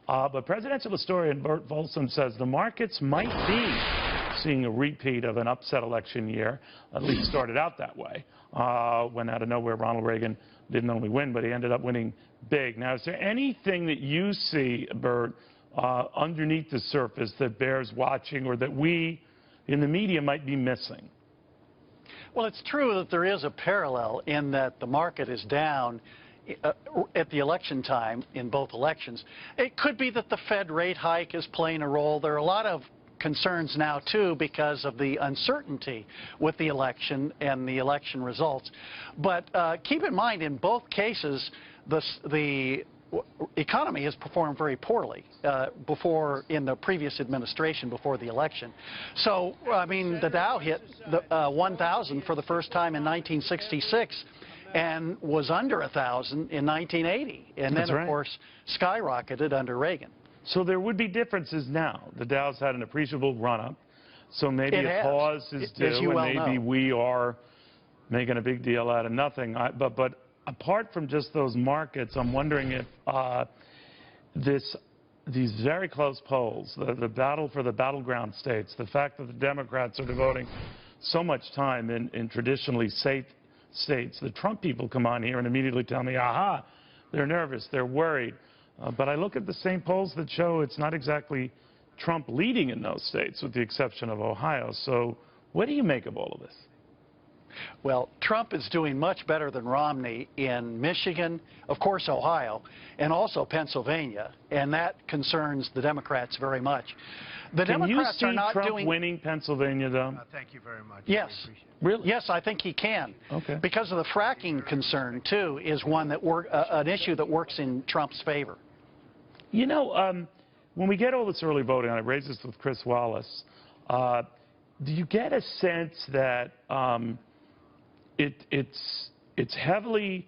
But presidential historian Burt Folsom says the markets might be seeing a repeat of an upset election year, at least started out that way, when out of nowhere Ronald Reagan didn't only win, but he ended up winning big. Now, is there anything that you see, Burt, underneath the surface that bears watching or that we in the media might be missing? Well, it's true that there is a parallel in that the market is down at the election time in both elections. It could be that the Fed rate hike is playing a role. There are a lot of concerns now, too, because of the uncertainty with the election and the election results. But keep in mind, in both cases, the economy has performed very poorly in the previous administration before the election. So, I mean, the Dow hit the 1,000 for the first time in 1966 and was under 1,000 in 1980. And then, of course, skyrocketed under Reagan. So there would be differences now. The Dow's had an appreciable run-up, so maybe a pause is due, and maybe we are making a big deal out of nothing. But apart from just those markets, I'm wondering if these very close polls, the battle for the battleground states, the fact that the Democrats are devoting so much time in traditionally safe states, the Trump people come on here and immediately tell me, aha, they're nervous, they're worried. But I look at the same polls that show it's not exactly Trump leading in those states, with the exception of Ohio. So what do you make of all of this? Well, Trump is doing much better than Romney in Michigan, of course, Ohio, and also Pennsylvania, and that concerns the Democrats very much. The Democrats are not Trump winning Pennsylvania, though? Thank you very much. Yes. Really? Yes, I think he can. Okay. Because of the fracking concern, too, is one that an issue that works in Trump's favor. You know, when we get all this early voting on it, raised this with Chris Wallace, do you get a sense that it's heavily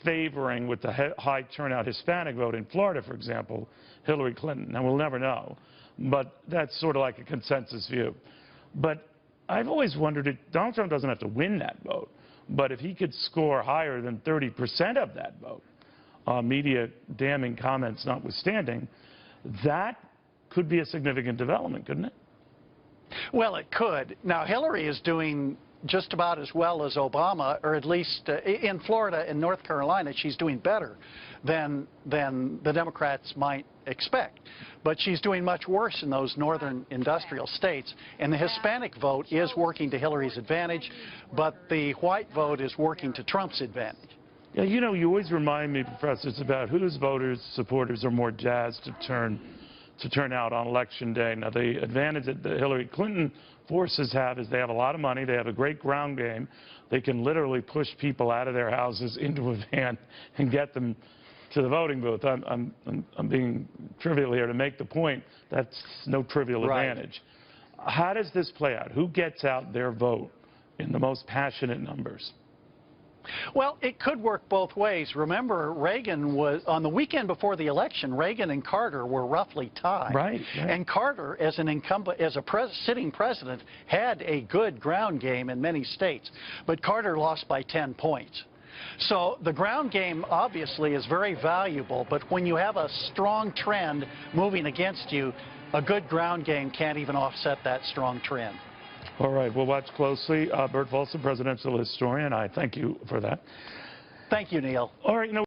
favoring, with the high turnout Hispanic vote in Florida, for example, Hillary Clinton? Now, we'll never know, but that's sort of like a consensus view. But I've always wondered if Donald Trump doesn't have to win that vote, but if he could score higher than 30% of that vote, media damning comments notwithstanding, that could be a significant development, couldn't it? Well, it could. Now, Hillary is doing just about as well as Obama, or at least in Florida and North Carolina, she's doing better than the Democrats might expect. But she's doing much worse in those northern industrial states. And the Hispanic vote is working to Hillary's advantage, but the white vote is working to Trump's advantage. Yeah, you know, you always remind me, professors, about whose voters, supporters are more jazzed to turn out on Election Day. Now, the advantage that the Hillary Clinton forces have is they have a lot of money, they have a great ground game, they can literally push people out of their houses into a van and get them to the voting booth. I'm being trivial here to make the point that's no trivial advantage. How does this play out? Who gets out their vote in the most passionate numbers? Well, it could work both ways. Remember, Reagan was, on the weekend before the election, Reagan and Carter were roughly tied. Right. And Carter, as an incumbent, as a sitting president, had a good ground game in many states. But Carter lost by 10 points. So the ground game obviously is very valuable, but when you have a strong trend moving against you, a good ground game can't even offset that strong trend. All right, we'll watch closely. Burt Folsom, presidential historian, I thank you for that. Thank you, Neil. All right,